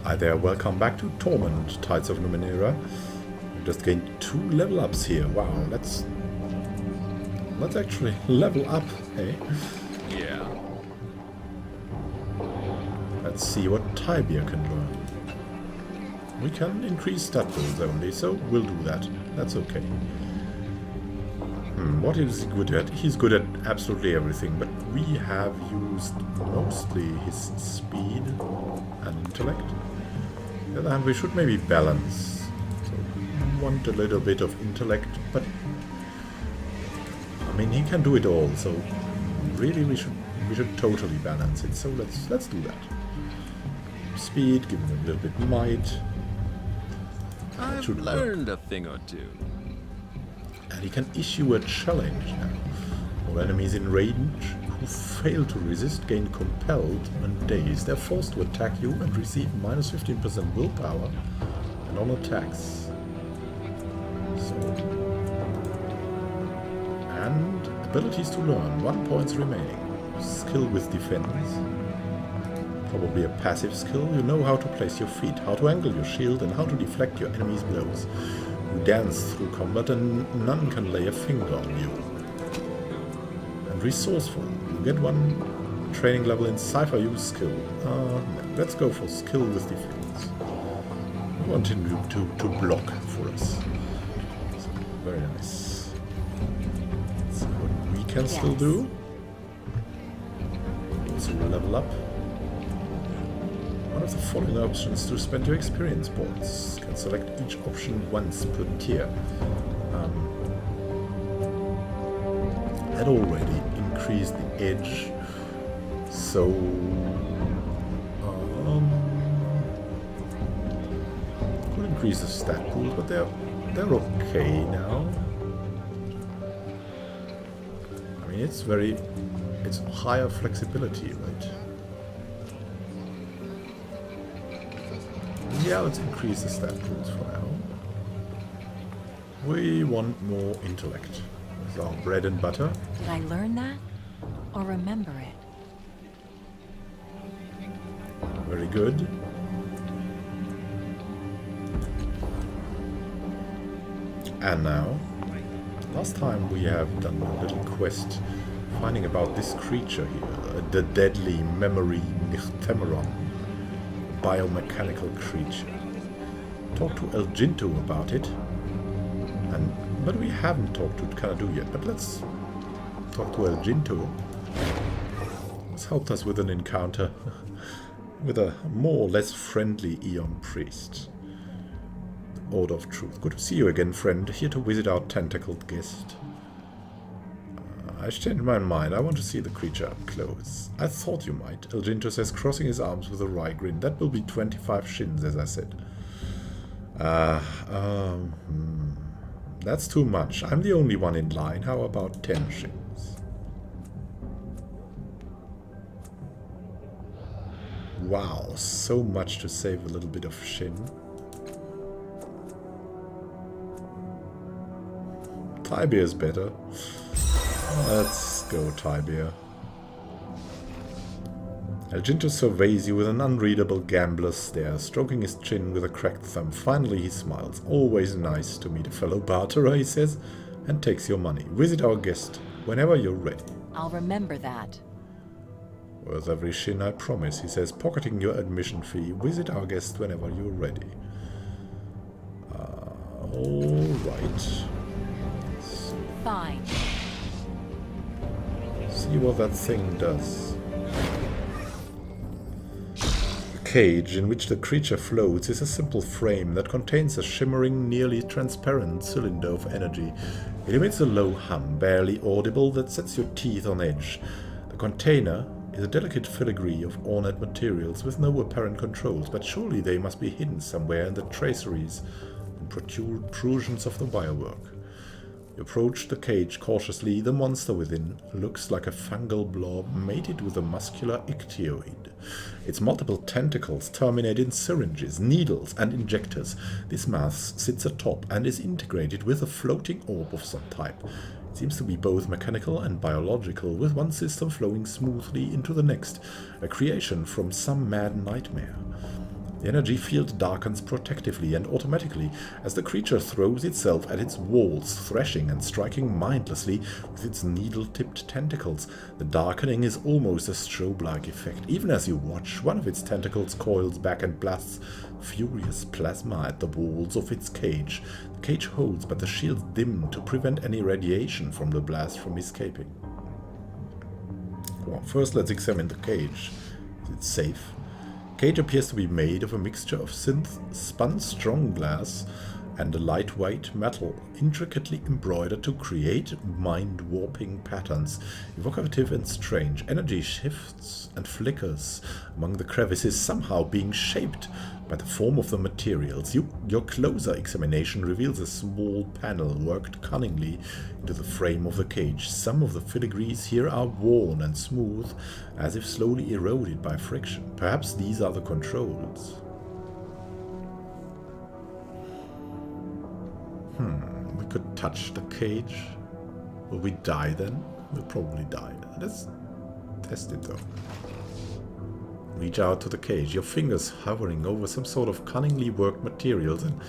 Hi there, welcome back to Torment, Tides of Numenera. We just gained 2 level ups here. Wow, let's actually level up, hey? Yeah. Let's see what Tibia can learn. We can increase stat pools only, so we'll do that. That's okay. What is he good at? He's good at absolutely everything, but we have used mostly his speed and intellect. On the other hand, we should maybe balance. So we want a little bit of intellect, but I mean he can do it all, so really we should totally balance it. So let's do that. Speed, give him a little bit might. I've learned a thing or two. And he can issue a challenge now. All enemies in range who fail to resist gain compelled and dazed. They're forced to attack you and receive minus 15% willpower and on attacks. So. And abilities to learn. 1 point remaining. Skill with defense. Probably a passive skill. You know how to place your feet, how to angle your shield, and how to deflect your enemy's blows. You dance through combat and none can lay a finger on you. And resourceful. You get 1 training level in cipher use skill. No, let's go for skill with defense. We want him to block for us. So, very nice. Let's see what we can still do. Also level up. One of the following options to spend your experience points. You can select each option once per tier. Had already increased the edge, so could increase the stat pool, but they're okay now. I mean, it's higher flexibility, right? Yeah, let's increase the stat pools for now. We want more intellect. It's our bread and butter. Did I learn that? Or remember it? Very good. And now, last time we have done a little quest finding about this creature here, the deadly memory Nichtemeron. Biomechanical creature. Talked to El Jinto about it, but we haven't talked to Canadu yet. But let's talk to El Jinto. He's helped us with an encounter with a more or less friendly Eon priest. The Order of Truth. Good to see you again, friend. Here to visit our tentacled guest. I changed my mind. I want to see the creature up close. I thought you might. El Jinto says, crossing his arms with a wry grin. That will be 25 shins, as I said. That's too much. I'm the only one in line. How about 10 shins? Wow, so much to save a little bit of shin. Tibia is better. Let's go, Tibia. El Jinto surveys you with an unreadable gambler's stare, stroking his chin with a cracked thumb. Finally he smiles. Always nice to meet a fellow barterer, he says, and takes your money. Visit our guest whenever you're ready. I'll remember that. Worth every shin, I promise, he says, pocketing your admission fee. Visit our guest whenever you're ready. Alright. Fine. See what that thing does. The cage in which the creature floats is a simple frame that contains a shimmering, nearly transparent cylinder of energy. It emits a low hum, barely audible, that sets your teeth on edge. The container is a delicate filigree of ornate materials with no apparent controls, but surely they must be hidden somewhere in the traceries and protrusions of the wirework. You approach the cage cautiously. The monster within looks like a fungal blob mated with a muscular ichthyoid. Its multiple tentacles terminate in syringes, needles, and injectors. This mass sits atop and is integrated with a floating orb of some type. It seems to be both mechanical and biological, with one system flowing smoothly into the next, a creation from some mad nightmare. The energy field darkens protectively and automatically as the creature throws itself at its walls, thrashing and striking mindlessly with its needle-tipped tentacles. The darkening is almost a strobe-like effect. Even as you watch, one of its tentacles coils back and blasts furious plasma at the walls of its cage. The cage holds, but the shields dim to prevent any radiation from the blast from escaping. Well, first let's examine the cage. Is it safe? Cage appears to be made of a mixture of synth-spun strong glass and a lightweight metal, intricately embroidered to create mind-warping patterns. Evocative and strange, energy shifts and flickers among the crevices, somehow being shaped by the form of the materials. Your closer examination reveals a small panel worked cunningly into the frame of the cage. Some of the filigrees here are worn and smooth, as if slowly eroded by friction. Perhaps these are the controls. We could touch the cage. Will we die then? We'll probably die. Let's test it though. Reach out to the cage, your fingers hovering over some sort of cunningly worked materials, and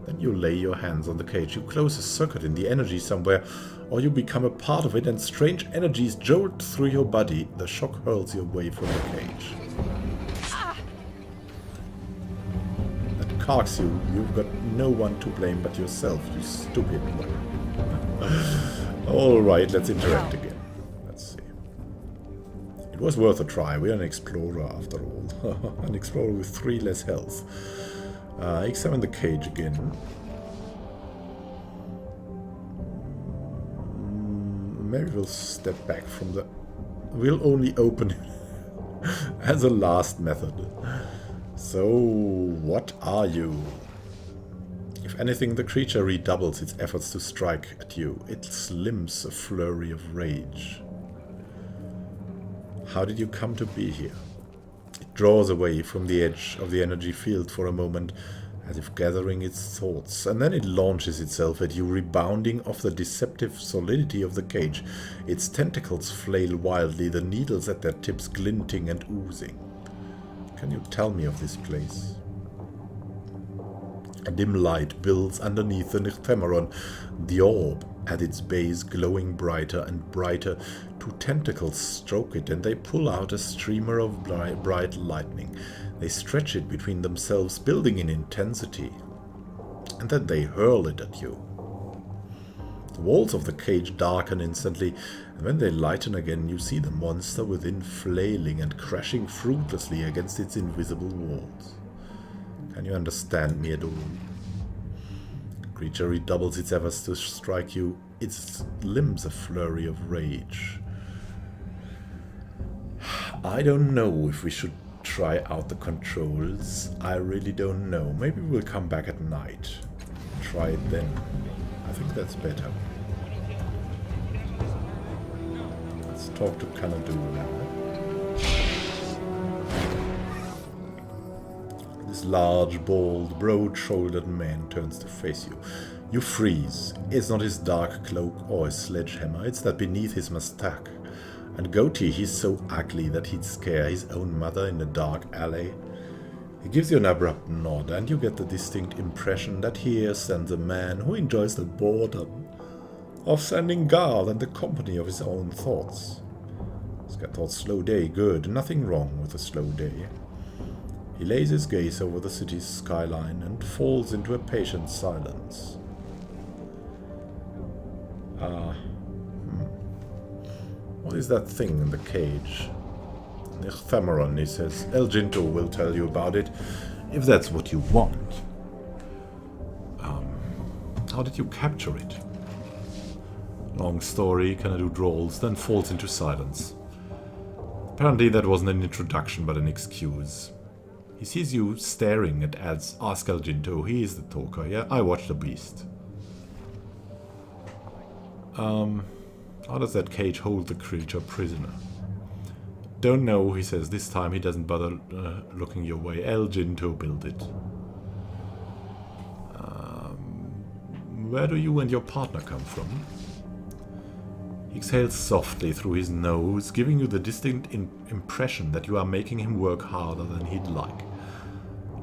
then you lay your hands on the cage. You close a circuit in the energy somewhere, or you become a part of it, and strange energies jolt through your body. The shock hurls you away from the cage. That carks you. You've got no one to blame but yourself, you stupid one. Alright, let's interact again. Let's see. It was worth a try. We're an explorer after all. An explorer with 3 less health. Examine the cage again. Maybe we'll step back from the... We'll only open it as a last method. So, what are you? If anything, the creature redoubles its efforts to strike at you. Its limbs a flurry of rage. How did you come to be here? It draws away from the edge of the energy field for a moment, as if gathering its thoughts, and then it launches itself at you, rebounding off the deceptive solidity of the cage. Its tentacles flail wildly, the needles at their tips glinting and oozing. Can you tell me of this place? A dim light builds underneath the ephemeron, the orb at its base glowing brighter and brighter. 2 tentacles stroke it, and they pull out a streamer of bright lightning. They stretch it between themselves, building in intensity, and then they hurl it at you. The walls of the cage darken instantly, and when they lighten again, you see the monster within flailing and crashing fruitlessly against its invisible walls. Can you understand me at all? The creature redoubles its efforts to strike you, its limbs a flurry of rage. I don't know if we should try out the controls. I really don't know. Maybe we'll come back at night. Try it then. I think that's better. Let's talk to Canadu now. This large, bald, broad-shouldered man turns to face you. You freeze. It's not his dark cloak or his sledgehammer, it's that beneath his mustache and goatee he's so ugly that he'd scare his own mother in a dark alley. He gives you an abrupt nod, and you get the distinct impression that here stands a man who enjoys the boredom of standing guard and the company of his own thoughts. Scott thought slow day, good, nothing wrong with a slow day. He lays his gaze over the city's skyline and falls into a patient silence. What is that thing in the cage? The ephemeron, he says. El Ginto will tell you about it, if that's what you want. How did you capture it? Long story, Canadu drawls, then falls into silence. Apparently that wasn't an introduction, but an excuse. He sees you staring at ads. Ask El Ginto, he is the talker, yeah? I watch the beast. How does that cage hold the creature prisoner? Don't know, he says. This time he doesn't bother looking your way. El Ginto built it. Where do you and your partner come from? He exhales softly through his nose, giving you the distinct impression that you are making him work harder than he'd like.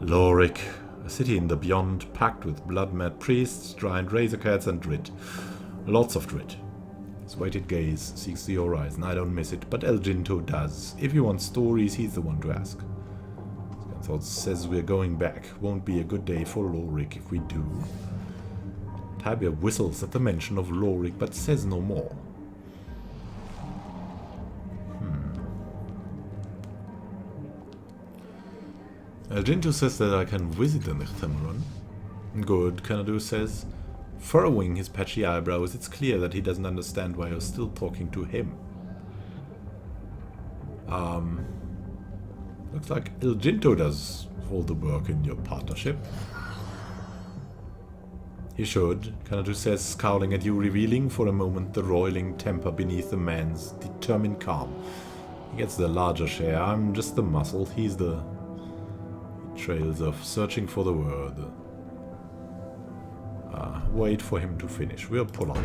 Lorik, a city in the beyond, packed with blood-mad priests, giant razor cats, and Drit. Lots of Drit. His weighted gaze seeks the horizon. I don't miss it, but El Jinto does. If you want stories, he's the one to ask. Scanthought says we're going back. Won't be a good day for Lorik if we do. Tibia whistles at the mention of Lorik, but says no more. El Jinto says that I can visit the Nichtemaron. Good, Canadu says. Furrowing his patchy eyebrows, it's clear that he doesn't understand why you're still talking to him. Looks like El Jinto does all the work in your partnership. He should, Canadu says, scowling at you, revealing for a moment the roiling temper beneath the man's determined calm. He gets the larger share. I'm just the muscle. He's the... He trails off, searching for the word. Wait for him to finish. We're polite.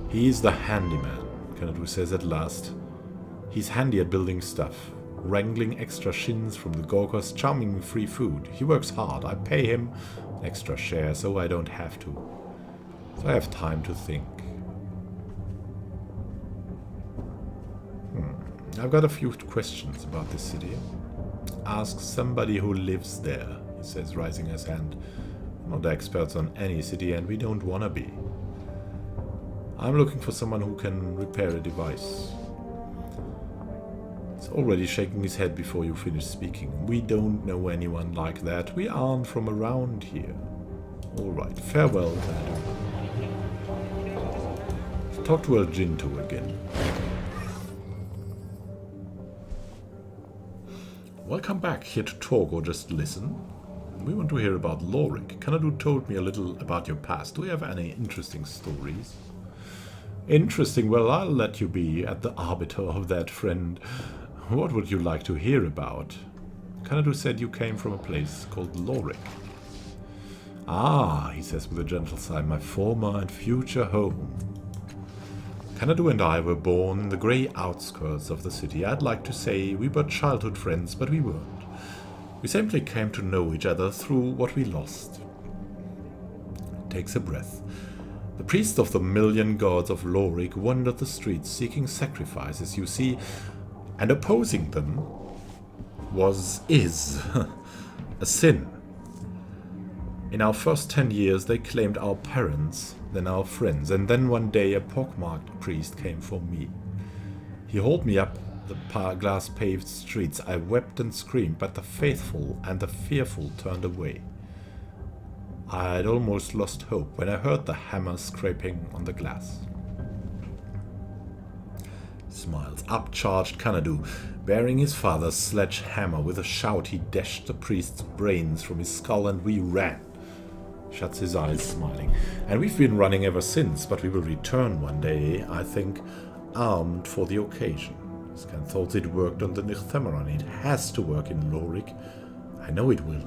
He's the handyman, Canadu says at last. He's handy at building stuff, wrangling extra shins from the Gorkos, charming me free food. He works hard. I pay him an extra share so I don't have to. So I have time to think. I've got a few questions about this city. Ask somebody who lives there, he says, raising his hand. We're not experts on any city, and we don't want to be. I'm looking for someone who can repair a device. He's already shaking his head before you finish speaking. We don't know anyone like that. We aren't from around here. All right, farewell, Canadu. Talk to El Jinto again. Welcome back, here to talk or just listen. We want to hear about Lorik. Canadu told me a little about your past. Do you have any interesting stories? Interesting? Well, I'll let you be at the arbiter of that, friend. What would you like to hear about? Canadu said you came from a place called Lorik. Ah, he says with a gentle sigh, my former and future home. Canadu and I were born in the grey outskirts of the city. I'd like to say we were childhood friends, but we weren't. We simply came to know each other through what we lost. Takes a breath. The priest of the million gods of Lorik wandered the streets seeking sacrifices, you see, and opposing them is a sin. In our first 10 years they claimed our parents, then our friends, and then one day a pockmarked priest came for me. He hauled me up the glass-paved streets. I wept and screamed, but the faithful and the fearful turned away. I'd almost lost hope when I heard the hammer scraping on the glass. Smiles. Up charged Canadu, bearing his father's sledgehammer. With a shout he dashed the priest's brains from his skull, and we ran. Shuts his eyes, smiling. And we've been running ever since, but we will return one day, I think, armed for the occasion. Scan thought it worked on the Nichtemaron. It has to work in Lorik. I know it will.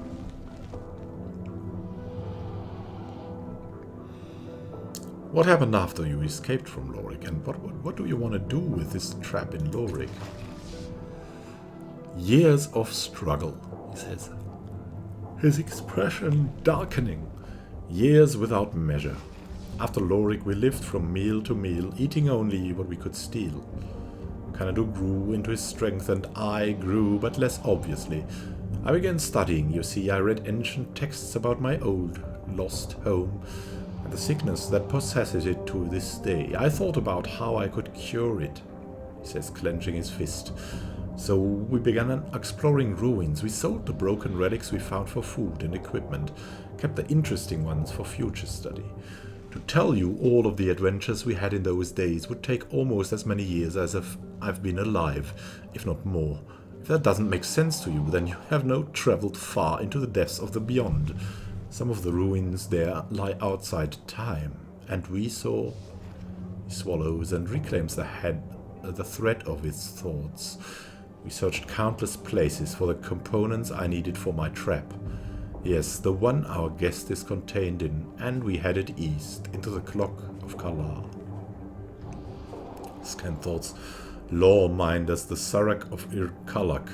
What happened after you escaped from Lorik, and what do you want to do with this trap in Lorik? Years of struggle, he says. His expression darkening. Years without measure. After Lorik we lived from meal to meal, eating only what we could steal. Canadu grew into his strength, and I grew, but less obviously. I began studying, you see. I read ancient texts about my old, lost home, and the sickness that possesses it to this day. I thought about how I could cure it, he says, clenching his fist. So we began exploring ruins. We sold the broken relics we found for food and equipment, kept the interesting ones for future study. To tell you all of the adventures we had in those days would take almost as many years as if I've been alive, if not more. If that doesn't make sense to you, then you have not traveled far into the depths of the beyond. Some of the ruins there lie outside time, and we saw... He swallows and reclaims the thread of his thoughts. We searched countless places for the components I needed for my trap. Yes, the one our guest is contained in, and we headed east, into the clock of Kalar. Scan thoughts. Law mined as the Sarak of Irkalak,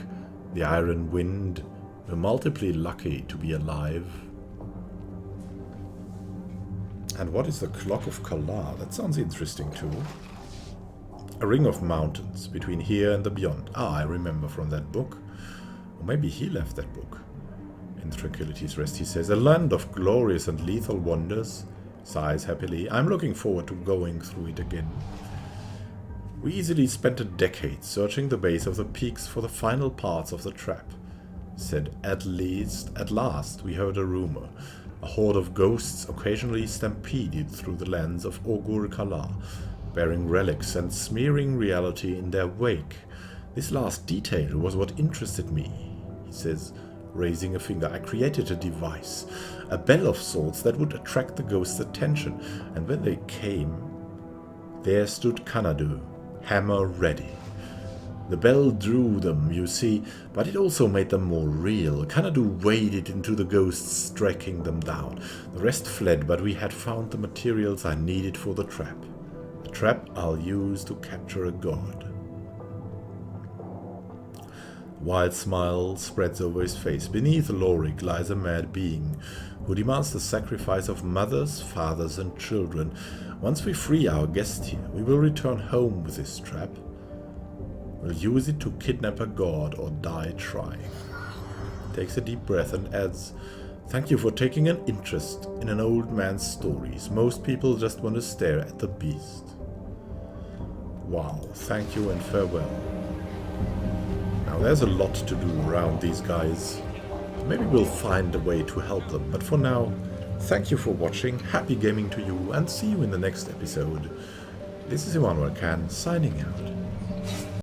The Iron Wind. We're multiply lucky to be alive. And what is the Clock of Kalar? That sounds interesting too. A ring of mountains between here and the beyond. Ah, I remember from that book. Or maybe he left that book. In Tranquility's Rest he says, a land of glorious and lethal wonders. Sighs happily. I'm looking forward to going through it again. We easily spent a decade searching the base of the peaks for the final parts of the trap. Said at last we heard a rumor. A horde of ghosts occasionally stampeded through the lands of Ogur Kala, bearing relics and smearing reality in their wake. This last detail was what interested me, he says, raising a finger. I created a device, a bell of sorts that would attract the ghosts' attention, and when they came, there stood Canadu, hammer ready. The bell drew them, you see, but it also made them more real. Canadu waded into the ghosts, striking them down. The rest fled, but we had found the materials I needed for the trap. A trap I'll use to capture a god. A wild smile spreads over his face. Beneath Lorik lies a mad being, who demands the sacrifice of mothers, fathers, and children. Once we free our guest here, we will return home with this trap. We'll use it to kidnap a god or die trying. Takes a deep breath and adds, thank you for taking an interest in an old man's stories. Most people just want to stare at the beast. Wow, thank you and farewell. Now there's a lot to do around these guys. Maybe we'll find a way to help them, but for now, thank you for watching, happy gaming to you, and see you in the next episode. This is Immanuel signing out.